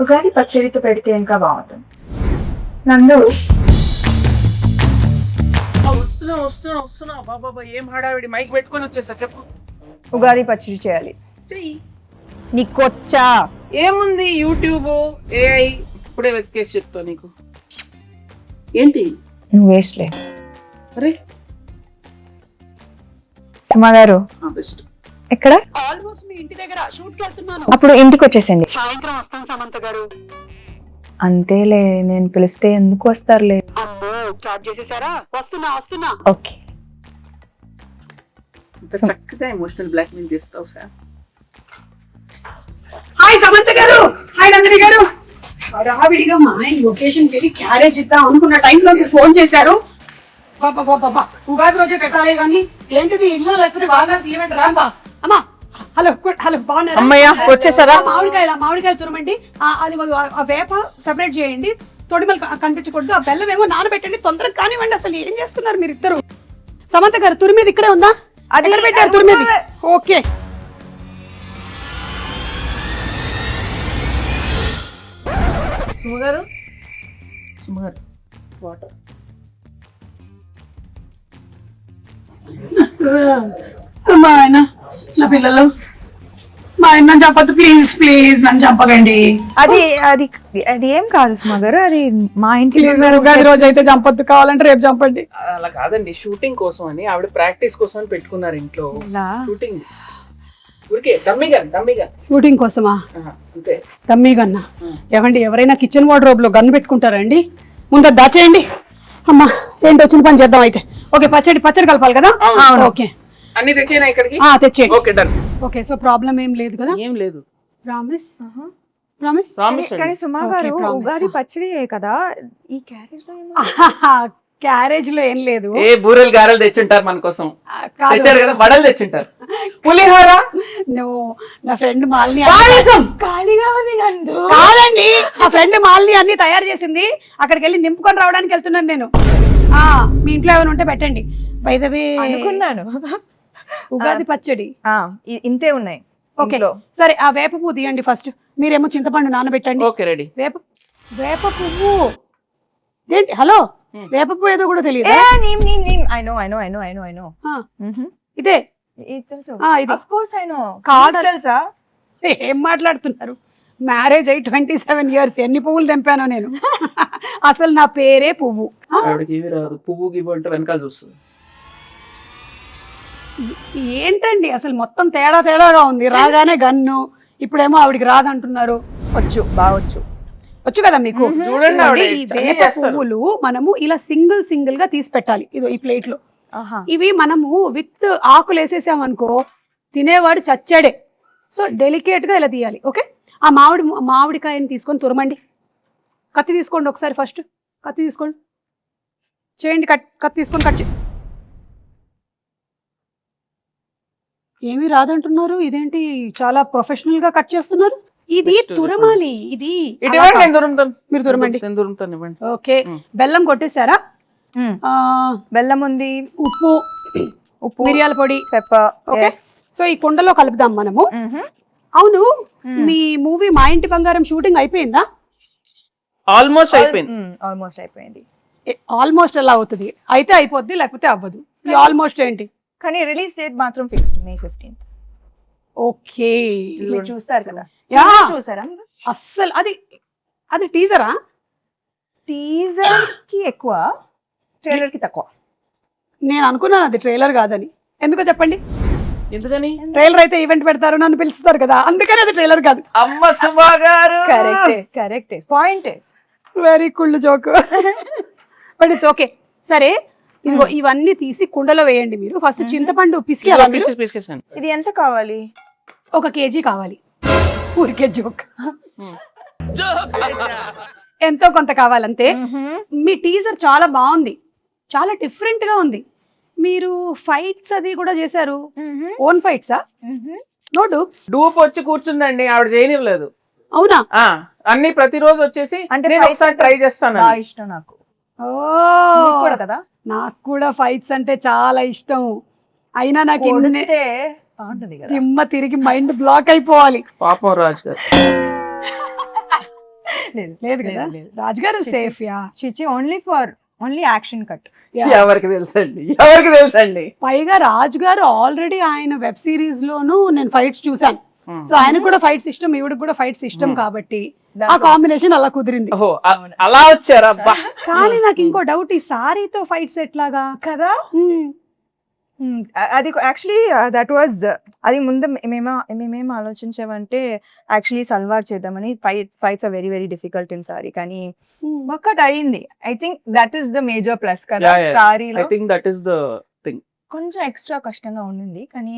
ఉగాది పచ్చడితో పెడితే ఇంకా బాగుంటుంది. నందు వస్తున్నా బాబా ఏం హడావిడి మైక్ పెట్టుకొని వచ్చేసా చెప్పు. ఉగాది పచ్చడి చేయాలి. చెయ్యి. నీకొచ్చా? ఏముంది యూట్యూబ్ ఏఐ ఇప్పుడే వెతికేసి చెప్తా నీకు. ఏంటి నువ్వు వేస్ట్లే. అరే సుమా గారు బెస్ట్. ఎక్కడ? ఆల్మోస్ట్ మీ ఇంటి దగ్గర షూట్ కి వెళ్తున్నాను. అప్పుడు ఇంటికి వచ్చేసండి. సాయంత్రం వస్తాను సమంత గారు. అంతేలే, నేను పిలిస్తే ఎందుకు వస్తారులే. అమ్మో స్టార్ట్ చేసేసారా? వస్తున్నా. ఓకే. ఇంత చక్కగా ఎమోషనల్ బ్లాక్మెయిల్ చేస్తావు సార్. హాయ్ సమంత గారు, హాయ్ నందిని గారు. హడావిడిగా మా ఆయన లొకేషన్ కి వెళ్ళి క్యారేజ్ ఇద్దాం అనుకున్న టైంలో మీరు ఫోన్ చేశారు. బాబా ఉగాది రోజే పెట్టాలి కానీ ఏంటిది ఇల్లు లేకపోతే బాగా ఈవెంట్ రాంబా. అమ్మా హలో బాగున్నారా? అమ్మయ్య వచ్చేసారా? మామిడికాయలు తురమండి. అది ఆ వేప సెపరేట్ చేయండి, తొడిమలు కనిపించకూడదు. ఆ బెల్లం ఏమో నానబెట్టండి, తొందరగా కానివ్వండి. అసలు ఏం చేస్తున్నారు మీరు ఇద్దరు? సమంత గారు తురిమేది ఇక్కడే ఉందా? అది పెట్టారు తురిమేది. Okay సుమగారు water. మా ఆయన నా పిల్లలు మా ఆయన నన్ను చంపద్దు ప్లీజ్ నన్ను చంపకండి. అది అది అది ఏం కాదు సుమా గారు, అది మా ఇంటి ఉగాది రోజు అయితే చంపద్దు, కావాలంటే రేపు చంపండి. అలా కాదండి, షూటింగ్ కోసం అని ఆవిడ ప్రాక్టీస్ కోసం అని పెట్టుకున్నారు ఇంట్లో. షూటింగ్ ఊరికే డమ్మీగా షూటింగ్ కోసమా? అంతే. డమ్మీ గన్నా? ఏమండి ఎవరైనా కిచెన్ వార్డ్రోబ్ లో గన్ను పెట్టుకుంటారండి? ముందు అది దాచేయండి. అమ్మా ఏంటి వచ్చిన పని చేద్దాం అయితే. ఓకే పచ్చడి కలపాలి కదా? ఓకే అన్ని తెచ్చేనా ఇక్కడికి? తెచ్చేయండి. Okay done. Okay so problem ఏం లేదు కదా? ఏం లేదు. ప్రామిస్. కానీ సుమా గారు ఉగాది పచ్చడి కదా, ఈ క్యారేజ్ లో క్యారేజ్ లో ఏం లేదు. ఏ బూరెలు గారెలు తెచ్చుంటారు మన కోసం. తెచ్చారు కదా, వడలు తెచ్చుంటారు, పులిహోర. నా ఫ్రెండ్ మాలిని ఖాళీగా ఉంది నందు. కాదండి, నా ఫ్రెండ్ మాలిని అన్ని తయారు చేసింది. అక్కడికి వెళ్ళి నింపుకొని రావడానికి వెళ్తున్నాను నేను. మీ ఇంట్లో ఏమైనా ఉంటే పెట్టండి. బై ద వే అనుకున్నాను ఉగాది పచ్చడి ఇంతే ఉన్నాయి. ఓకే సరే, ఆ వేప పువ్వు తీయండి ఫస్ట్. మీరేమో చింతపండు నానబెట్టండి. Okay ready. వేప పువ్వు ఏంటి? హలో, వేప పువ్వు ఏదో కూడా తెలియదు. ఇదే తెలుసా? ఏం మాట్లాడుతున్నారు? మ్యారేజ్ అయ్యి 27 years. ఎన్ని పువ్వులు తెంపానో నేను. అసలు నా పేరే పువ్వు. పువ్వు గివ్వు అంటే వెనకాల చూస్తుంది. ఏంటండి అసలు మొత్తం తేడాగా ఉంది. రాగానే గన్ను, ఇప్పుడేమో ఆవిడికి రాదంటున్నారు. వచ్చు కదా మీకు. చూడండి, ఈ వేప పువ్వులు మనము ఇలా సింగిల్ గా తీసి పెట్టాలి. ఇదో ఈ ప్లేట్ లో. ఇవి మనము విత్ ఆకులు వేసేసామనుకో తినేవాడు చచ్చాడే. సో డెలికేట్ గా ఇలా తీయాలి. ఓకే, ఆ మామిడికాయని తీసుకొని తురమండి. కత్తి తీసుకోండి ఒకసారి. ఫస్ట్ కత్తి తీసుకోండి, చేయండి. కత్తి తీసుకొని కట్ చేయండి. ఏమీ రాదంటున్నారు, ఇదేంటి చాలా ప్రొఫెషనల్ గా కట్ చేస్తున్నారు? ఇది తురమాలి. ఇది మీరు తురమండి. ఓకే, బెల్లం కొట్టేశారా? బెల్లం ఉంది, ఉప్పు, మిరియాల పొడి, పెప్పర్. ఓకే, సో ఈ కుండలో కలుపుదాం మనము. అవును, మీ మూవీ మా ఇంటి బంగారం షూటింగ్ అయిపోయిందా? ఆల్మోస్ట్ అయిపోయింది. ఆల్మోస్ట్ ఎలా అవుతుంది? అయితే అయిపోద్ది, లేకపోతే అవ్వదు. ఆల్మోస్ట్ ఏంటి? కానీ రిలీజ్ డేట్ మాత్రం ఫిక్స్డ్ May 15th. ఓకే, మీరు చూస్తారు కదా? చూసారా? అస్సలు అది టీజరా? టీజర్ కి ఎక్కువ, ట్రైలర్ కి తక్కువ. నేను అనుకున్నాను అది ట్రైలర్ కాదని. ఎందుకో చెప్పండి. ఎందుకని? ట్రైలర్ అయితే ఈవెంట్ పెడతారు, నన్ను పిలుస్తారు కదా, అందుకని అది ట్రైలర్ కాదు. అమ్మ సుమా గారు కరెక్టే point. Very cool joke. But it's okay. సరే, ఇదిగో ఇవన్నీ తీసి కుండలో వేయండి. మీరు ఫస్ట్ చింతపండు పిసికేయాలి. ఇది ఎంత కావాలి? 1 kg కావాలి. ఊరికే జోక్. ఎంతో కొంత కావాలంతే. మీ టీజర్ చాలా బాగుంది, చాలా డిఫరెంట్ గా ఉంది. మీరు ఫైట్స్ అది కూడా చేశారు. ఓన్ ఫైట్సా? No dupes? డూప్ వచ్చి కూర్చుందండి, ఆవిడ చేయనివ్వలేదు. అవునా? అన్ని ప్రతిరోజు వచ్చేసి అంటే ఒకసారి ట్రై చేస్తాను. ఇష్టం నాకు. కూడా కదా, నాకు కూడా ఫైట్స్ అంటే చాలా ఇష్టం. అయినా నాకు దిమ్మ తిరిగి మైండ్ బ్లాక్ అయిపోవాలి. పాపం రాజు గారు. లేదు కదా రాజుగారు సేఫ్ యా చిచి ఓన్లీ యాక్షన్ కట్. ఎవరికి తెలుసండి పైగా రాజుగారు ఆల్రెడీ ఆయన వెబ్ సిరీస్ లోను నేను ఫైట్స్ చూసాను. సో ఆయనకు కూడా ఫైట్స్ ఇష్టం, ఈవిడకి కూడా ఫైట్స్ ఇష్టం కాబట్టి ఆ కాంబినేషన్ అలా కుదిరింది. ఓహో అలా వచ్చారా? కానీ నాకు ఇంకో డౌట్, ఈ సారీతో ఫైట్స్ ఎట్లాగా కదా? అది యాక్చువల్లీ దట్ వాజ్ అది ముందు మేమేం ఆలోచించామంటే యాక్చువల్లీ సల్వార్ చేద్దామని. Fights are very very difficult in sari, కానీ ఒక్కటి అయింది. I think that is the major plus కదా సారీలో. కొంచెం ఎక్స్ట్రా కష్టంగా ఉండింది కానీ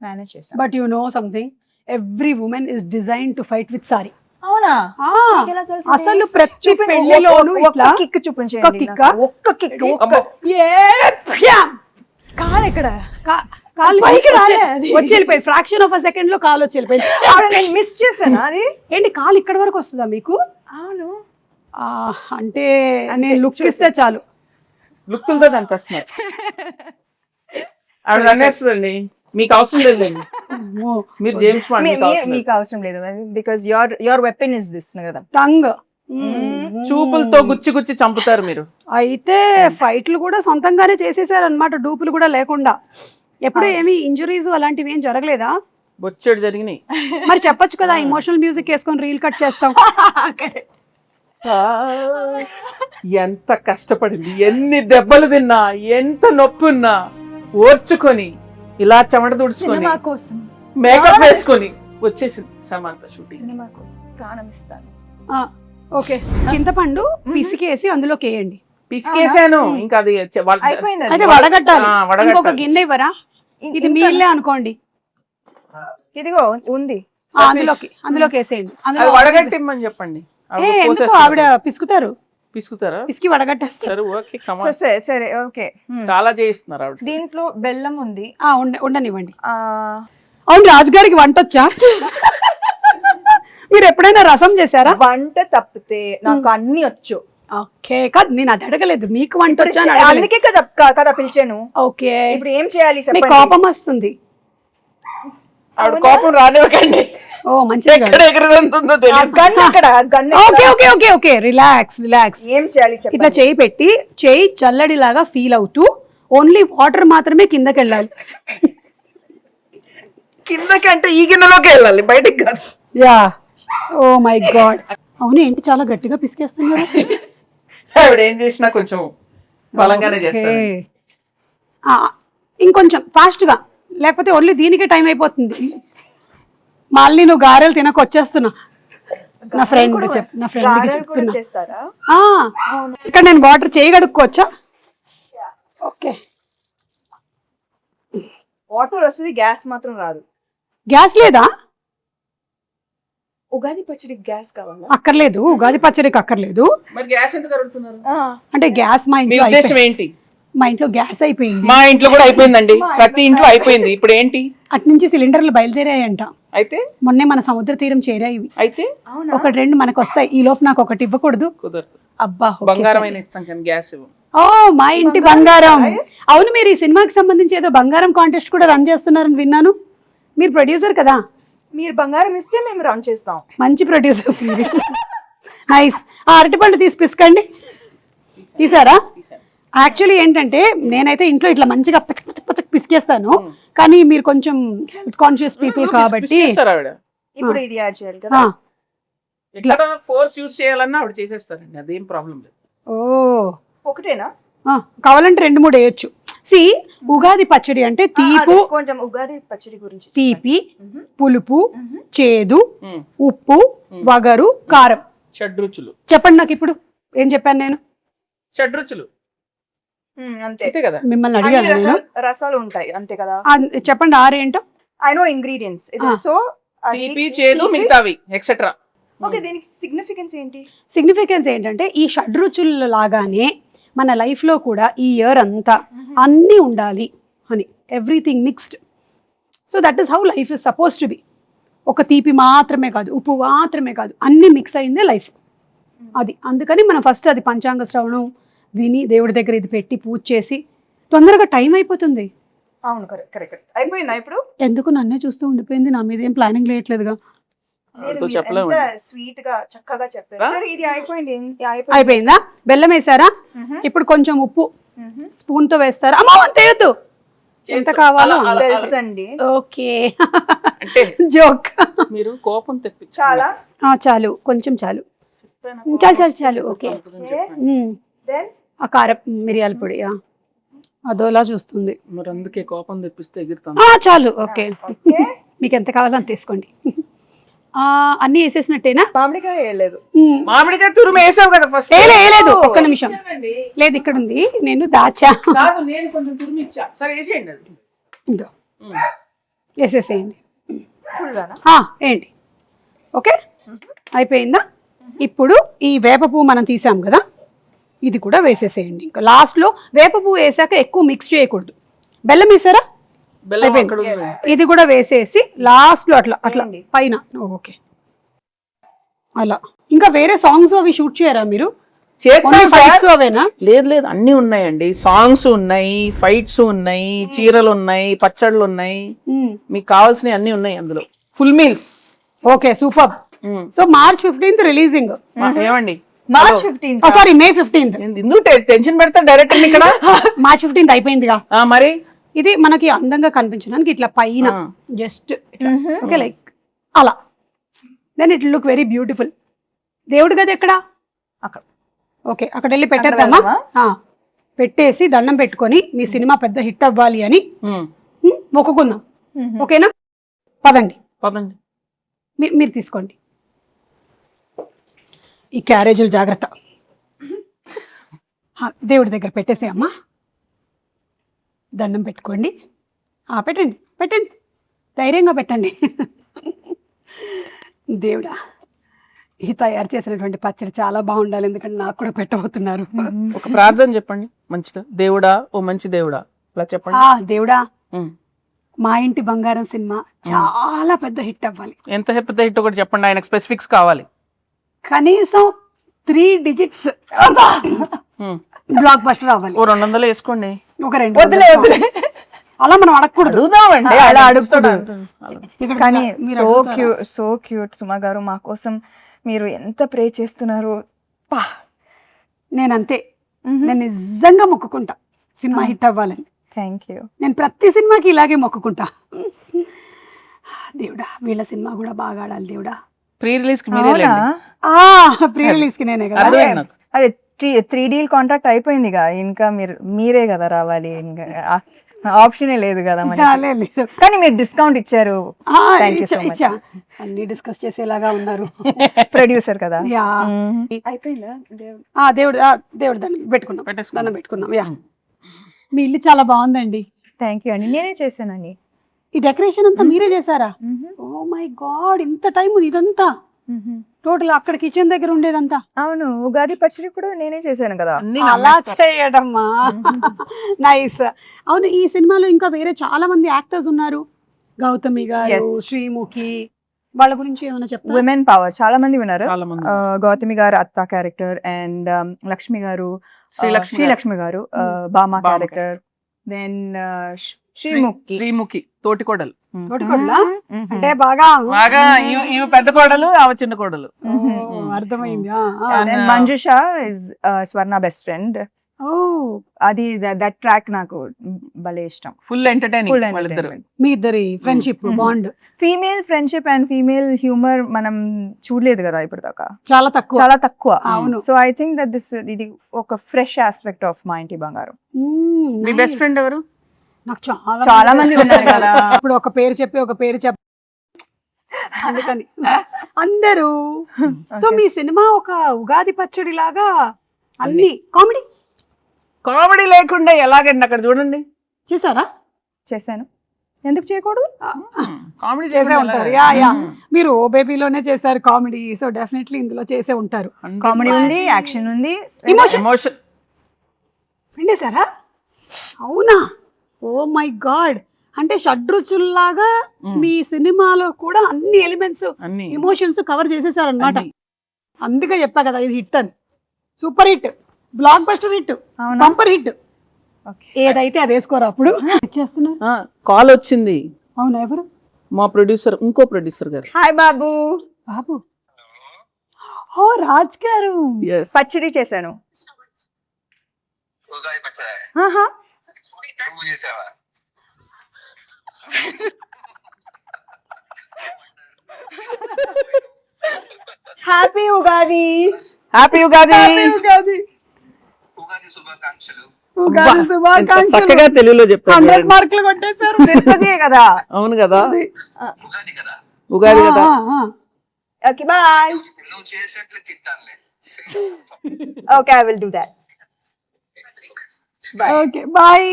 మేనేజ్ చేసాం. But you know something, every women is design to fight with sari. అవునా? అసలు ప్రతి పెళ్లిలోనూ ఇట్లా కిక్ చూపించండి. ఒక్క కిక్ కాలు ఎక్కడ వచ్చి వెళ్ళిపోయింది. ఫ్రాక్షన్ ఆఫ్ అ సెకండ్ లో కాలు వచ్చి వెళ్ళిపోయింది. నేను మిస్ చేశాను. అది ఏంటి కాలు ఇక్కడ వరకు వస్తుందా మీకు? అవును. అంటే నేను లుక్ ఇస్తే చాలు. లుక్లతో అనిపిస్తున్నారు ఆవిడ అనేస్తుందండి. మీకు అవసరం లేదండి, మీరు జేమ్స్ బాండ్. మీకు అవసరం లేదు because your weapon is this కదా, టంగ్. చూపులతో గుచ్చి చంపుతారు మీరు. అయితే ఫైట్లు కూడా సొంతంగానే చేసేసారు అనమాట, డూపులు కూడా లేకుండా. ఎప్పుడు ఏమి ఇంజురీస్ అలాంటివి ఏం జరగలేదా? బొచ్చెడు జరిగినాయి. మరి చెప్పొచ్చు కదా, ఇమోషనల్ మ్యూజిక్ వేసుకొని రీల్ కట్ చేస్తాం. ఎంత కష్టపడింది, ఎన్ని దెబ్బలు తిన్నా, ఎంత నొప్పి ఉన్నా ఓర్చుకొని ఇలా చెమట తుడుచుకొని మేకప్ వేసుకొని వచ్చేసింది సమంత షూటింగ్. సినిమా కోసం ప్రాణం ఇస్తాను. ఓకే, చింతపండు పిసికేసి అందులోకి వేయండి. పిసికేసాను, ఇంకా అది అయిపోయింది. అయితే వడగట్టాలి. ఇంకొక గిన్నె ఇవ్వరా? ఇది మీ ఇల్లే అనుకోండి. ఇదిగో ఉంది, అందులోకి వేసేయండి. వడగట్టిమ్మని చెప్పండి. ఎందుకు ఆవిడ పిసుకుతారా? పిసికి వడగట్టేస్తారు. సరే ఓకే. చాలా చేయిస్తున్నారు ఆవిడ. దీంట్లో బెల్లం ఉంది, ఉండనివ్వండి. అవును, రాజుగారికి వంట వచ్చా? మీరు ఎప్పుడైనా రసం చేశారా? వంట తప్పితే నాకు అన్ని వచ్చు. ఓకే, కాదు నేను అది అడగలేదు, మీకు వంట వచ్చా? అందుకే కదా పిలిచాను. ఓకే, ఇప్పుడు ఏం చేయాలి? కోపం వస్తుంది. ఆవిడ కోపం రానివ్వకండి. ఓ మంచిది. రిలాక్స్. ఏం చేయాలి? ఇట్లా చేయి పెట్టి, చేయి చల్లడిలాగా ఫీల్ అవుతూ ఓన్లీ వాటర్ మాత్రమే కిందకి వెళ్ళాలి. కిందకంటే ఈ గిన్నెలోకి వెళ్ళాలి, బయటికి కాదు. Yeah, oh my God. అవును, ఏంటి చాలా గట్టిగా పిసికేస్తున్నారు? ఆవిడ ఏం చేసినా కొంచెం బలంగానే చేస్తారు. ఇంకొంచెం ఫాస్ట్ గా, లేకపోతే ఓన్లీ దీనికే టైం అయిపోతుంది. మళ్ళీ నువ్వు గారెలు తినకొచ్చేస్తున్నా. నా ఫ్రెండ్ చెప్తున్నా. ఇక్కడ నేను వాటర్ చేయగడుక్కోవచ్చా? ఓకే, వాటర్ వస్తుంది, గ్యాస్ మాత్రం రాదు. గ్యాస్ లేదా? ఉగాది పచ్చడికి గ్యాస్ కావాలా? అక్కర్లేదు, ఉగాది పచ్చడికి అక్కర్లేదు. మరి గ్యాస్ ఎందుకు అడుగుతున్నారు? అంటే గ్యాస్ మా ఇంట్లో ఏంటి? మా ఇంట్లో గ్యాస్ అయిపోయింది. మా ఇంట్లో కూడా అయిపోయిందండి, ప్రతి ఇంట్లో అయిపోయింది. ఇప్పుడు ఏంటి? అటు నుంచి సిలిండర్లు బయలుదేరాయంట. అయితే మొన్నే మన సముద్ర తీరం చేరాయి. అయితే ఒకటి రెండు మనకు వస్తాయి. ఈ లోపు నాకు ఒకటి ఇవ్వకూడదు? కుదరదు. అబ్బా, బంగారం ఇస్తాం కానీ గ్యాస్ ఇవ్వం. ఓ, మా ఇంటి బంగారం. అవును, మీరు ఈ సినిమాకి సంబంధించి ఏదో బంగారం కాంటెస్ట్ కూడా రన్ చేస్తున్నారని విన్నాను. మీరు ప్రొడ్యూసర్ కదా? మీరు బంగారం ఇస్తే మేము రన్ చేస్తాం. మంచి ప్రొడ్యూసర్స్. నైస్. అరటిపండు తీసి పిసకండి. తీసారా? యాక్చువల్లీ ఏంటంటే నేనైతే ఇంట్లో ఇట్లా మంచిగా పచ్చ పిసికేస్తాను, కానీ మీరు కొంచెం హెల్త్ కాన్షియస్ పీపుల్ కాబట్టి ఇప్పుడు ఇది యాడ్ చేయాలి కదా. ఇట్లా ఫోర్స్ యూస్ చేయాలన్నా ఆవిడ చేసేస్తారండి, అదేం ప్రాబ్లం లేదు. ఓ, ఒకటేనా? కావాలంటే 2-3 వేయొచ్చు. సి, ఉగాది పచ్చడి అంటే తీపు, కొంచెం ఉగాది పచ్చడి గురించి తీపి, పులుపు, చేదు, ఉప్పు, వగరు, కారం, షడ్రుచులు. చెప్పండి నాకు ఇప్పుడు ఏం చెప్పాను నేను? షడ్రుచులు అంతే కదా. మిమ్మల్ని అడిగాను. రసాలు ఉంటాయి అంతే కదా. చెప్పండి 6 ఏంటో. I know ingredients. సో తీపి, చేదు, మిగతావి ఎక్సెట్రా. ఓకే, దీనికి సిగ్నిఫికెన్స్ ఏంటి? సిగ్నిఫికెన్స్ ఏంటంటే ఈ షడ్రుచుల లాగానే మన లైఫ్లో కూడా ఈ ఇయర్ అంతా అన్నీ ఉండాలి అని, everything mixed. So that is how life is suppose to be. ఒక తీపి మాత్రమే కాదు, ఉప్పు మాత్రమే కాదు, అన్నీ మిక్స్ అయిందే లైఫ్. అది అందుకని మనం ఫస్ట్ అది పంచాంగ శ్రవణం విని దేవుడి దగ్గర ఇది పెట్టి పూజ చేసి తొందరగా టైం అయిపోతుంది. అవును, కరెక్ట్. అయిపోయిందా ఇప్పుడు? ఎందుకు నన్నే చూస్తూ ఉండిపోయింది? నా మీద ఏం ప్లానింగ్ లేయట్లేదుగా. వాళ్ళతో చెప్పలేము. స్వీట్ గా చక్కగా చెప్పారు. సరే ఇది అయిపోయింది. అయిపోయిందా? బెల్లం వేసారా? ఇప్పుడు కొంచెం ఉప్పు స్పూన్ తో వేస్తారా? అమ్మో అంతేయొద్దు, ఎంత కావాలో తెలుసండి. ఓకే అంటే జోక్. మీరు కోపం తెప్పించాలి. చాలా చాలు, కొంచెం చాలు, చాలు చాలు చాలు. ఓకే. ఆ కారం మిరియాల పొడి అదోలా చూస్తుంది. మరి అందుకే కోపం తెప్పిస్తే ఎగురుతాం. చాలు. ఓకే, మీకు ఎంత కావాలో అంత తీసుకోండి. అన్ని వేసేసినట్టేనా? మామిడికాయ వేయలేదు. మామిడికాయ తురుము వేసావు కదా ఫస్ట్. లేదు, ఒక్క నిమిషం. లేదు, ఇక్కడ ఉంది, నేను దాచా. కాదు, నేను కొంచెం తురుము ఇచ్చా. సరే వేసేయండి అది. ఇదో వేసేసేయండి. ఫుల్గానా? ఏంటి? ఓకే, అయిపోయిందా? ఇప్పుడు ఈ వేప పువ్వు మనం తీసాం కదా, ఇది కూడా వేసేసేయండి. ఇంకా లాస్ట్లో వేప పువ్వు వేసాక ఎక్కువ మిక్స్ చేయకూడదు. బెల్లం వేసారా? బెల్లం అక్కడ ఉంది. ఇది కూడా వేసేసి లాస్ట్ లో అట్లా అట్లా పైన. ఓకే, అలా. ఇంకా వేరే సాంగ్స్ అవి షూట్ చేయరా మీరు? చేస్తాం. అవేనా? లేదు లేదు, అన్ని ఉన్నాయండి. సాంగ్స్ ఉన్నాయి, ఫైట్స్ ఉన్నాయి, చీరలు ఉన్నాయి, పచ్చళ్ళు ఉన్నాయి, మీకు కావాల్సినవి అన్ని ఉన్నాయి అందులో. Full meals. Okay, super. So March 15th releasing. ఏమండి, March 15th. Sorry, May 15th. ఎందుకు టెన్షన్ పెడతా డైరెక్టర్ ఇక్కడ? March 15th అయిపోయిందిగా. మరి ఇది మనకి అందంగా కనిపించడానికి ఇట్లా పైన జస్ట్ ఓకే, లైక్ అలా. Then it look very beautiful. దేవుడి గది ఎక్కడ? అక్కడ. ఓకే, అక్కడ వెళ్ళి పెట్టేద్దామా? పెట్టేసి దండం పెట్టుకొని మీ సినిమా పెద్ద హిట్ అవ్వాలి అని మొక్కుకుందాం. ఓకేనా? పదండి పదండి. మీరు తీసుకోండి. ఈ క్యారేజీలు జాగ్రత్త. దేవుడి దగ్గర పెట్టేసేయమ్మా. దండం పెట్టుకోండి. పెట్టండి పెట్టండి, ధైర్యంగా పెట్టండి. దేవుడా, ఈ తయారు చేసినటువంటి పచ్చడి చాలా బాగుండాలి, ఎందుకంటే నాకు కూడా పెట్టబోతున్నారు. ఒక ప్రార్థన చెప్పండి మంచిగా. దేవుడా, ఓ మంచి దేవుడా, అలా చెప్పండి. దేవుడా, మా ఇంటి బంగారం సినిమా చాలా పెద్ద హిట్ అవ్వాలి. ఎంత పెద్ద హిట్ ఒకటి చెప్పండి, ఆయనకు స్పెసిఫిక్స్ కావాలి. కనీసం 3 digits బ్లాక్ బస్టర్ అవ్వాలి. ఓ 200 వేసుకోండి. ఒక 2 అలా మనం అడగకూడదు. అడుగుదామండి, అలా అడుగుతాడు. కానీ సో క్యూట్ సుమా గారు, మా కోసం మీరు ఎంత ప్రే చేస్తున్నారు. నేనంతే, నేను నిజంగా మొక్కుకుంటా సినిమా హిట్ అవ్వాలని. Thank you. నేను ప్రతి సినిమాకి ఇలాగే మొక్కుకుంటా. దేవుడా, వీళ్ళ సినిమా కూడా బాగా ఆడాలి దేవుడా. ప్రీ రిలీజ్ కి మీరే లేండి. ప్రీ రిలీజ్ కి నేనే కదా. అదే 3D కాంట్రాక్ట్ అయిపోయిందిగా, ఇంకా మీరే కదా రావాలి, ఇంకా ఆప్షనే లేదు కదా మనకి. కానీ మీరు డిస్కౌంట్ ఇచ్చారు. అన్ని డిస్కస్ చేసేలాగా ఉన్నారు. ప్రొడ్యూసర్ కదా. అయిపోయిందా? దేవుడు దండం పెట్టుకున్నాం. మీ ఇల్లు చాలా బాగుందండి. థ్యాంక్ యూ అండి, నేనే చేశానండి. ఈ డెకరేషన్ అంతా మీరే చేశారా? ఓ మై గాడ్, ఇంత టైం ఇదంతా టోటల్ అక్కడ కిచెన్ దగ్గర ఉండేదంతా? అవును, ఉగాది పచ్చడి కూడా నేనే చేశాను కదా. అలా చేయడమ్మా, నైస్. అవును, ఈ సినిమాలో ఇంకా వేరే చాలా మంది యాక్టర్స్ ఉన్నారు. గౌతమి గారు, శ్రీముఖి, వాళ్ళ గురించి ఏమైనా చెప్తారా? విమెన్ పవర్ చాలా మంది ఉన్నారు. గౌతమి గారు అత్త క్యారెక్టర్, అండ్ లక్ష్మి శ్రీలక్ష్మి గారు బామా క్యారెక్టర్, దెన్ శ్రీముఖి తోటికోడలు. అంటే బాగా ఇవి పెద్ద కోడలు, ఆమె చిన్న కోడలు. అర్థమైంది. Manjusha is Swarna best friend. అది దట్ ట్రాక్ నాకు భలే ఇష్టం. Full entertaining. మీ ఇద్దరి friendship bond, female friendship and female humour మనం చూడలేదు కదా ఇప్పుడు దాకా, చాలా తక్కువ. అవును. సో ఐ థింక్ దట్ ఇది ఒక ఫ్రెష్ ఆస్పెక్ట్ ఆఫ్ మా ఇంటి బంగారం. మీ బెస్ట్ ఫ్రెండ్ ఎవరు? నాకు చాలా మంది ఉన్నారు కదా. ఇప్పుడు ఒక పేరు చెప్పి అందుకని అందరూ. సో మీ సినిమా ఒక ఉగాది పచ్చడి లాగా అన్ని కామెడీ లేకుండా ఎలాగండి అక్కడ చూడండి. చేశారా? చేశాను, ఎందుకు చేయకూడదు? కామెడీ చేసే ఉంటారు. మీరు ఓ బేబీలోనే చేశారు కామెడీ, సో డెఫినెట్లీ ఇందులో చేసే ఉంటారు. కామెడీ ఉంది, యాక్షన్ ఉంది, ఎమోషన్ పిండేశారా? అవునా? ఓ మై గాడ్, అంటే షడ్రుచుల్లాగా మీ సినిమాలో కూడా అన్ని ఎలిమెంట్స్, ఎమోషన్స్ కవర్ చేసేసారనమాట. అందుకే చెప్పా కదా ఇది హిట్ అని. Super hit, block buster hit, bumper hit. ఏదైతే అది వేసుకోరా అప్పుడు. చేస్తున్నారు. కాల్ వచ్చింది. అవునా? ఎవరు? మా ప్రొడ్యూసర్, ఇంకో ప్రొడ్యూసర్ గారు. హాయ్ బాబు. బాబు ఓ రాజ్ గారు. Yes. పచ్చడి చేశాను. ఉగాది పచ్చడి ఆహా. నువ్వు చేసావా? హ్యాపీ ఉగాది. హ్యాపీ ఉగాది. ఉగాది ఉగాది శుభాకాంక్షలు. ఉగాది ఎంత శుభాకాంక్షలు. చక్కగా తెలుగులో చెప్పారు 100 చూడండి. మార్కులు కొట్టేశారు. తిరుపతియే కదా. అవును కదా, ఉగాది కదా, ఉగాది కదా. Okay bye. నువ్వు చేసినట్లు తింటానులే. Okay I will do that. Bye. Okay bye.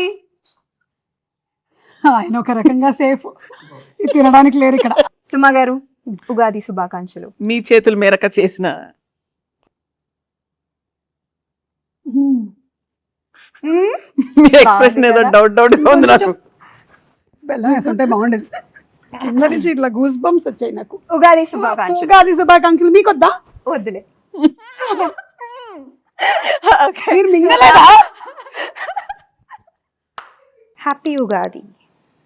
ఆయన ఒక రకంగా సేఫ్, తినడానికి లేరు ఇక్కడ. సుమా గారు ఉగాది శుభాకాంక్షలు. మీ చేతుల మేరక చేసిన మీ ఎక్స్ప్రెషన్ ఏదో డౌట్ డౌట్ గా ఉంది నాకు. బెల్లం వేసుంటే బాగుండేది. కింద నుంచి ఇట్లా గూస్ బంప్స్ వచ్చాయి నాకు. ఉగాది శుభాకాంక్షలు. ఉగాది శుభాకాంక్షలు. మీకు వద్దా? వద్దులే. మీరు మింగలేదా? హ్యాపీ ఉగాది.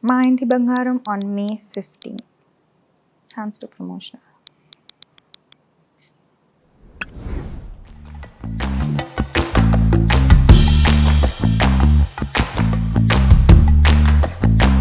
మా ఇంటి బంగారం on May 15. Thanks to promotion.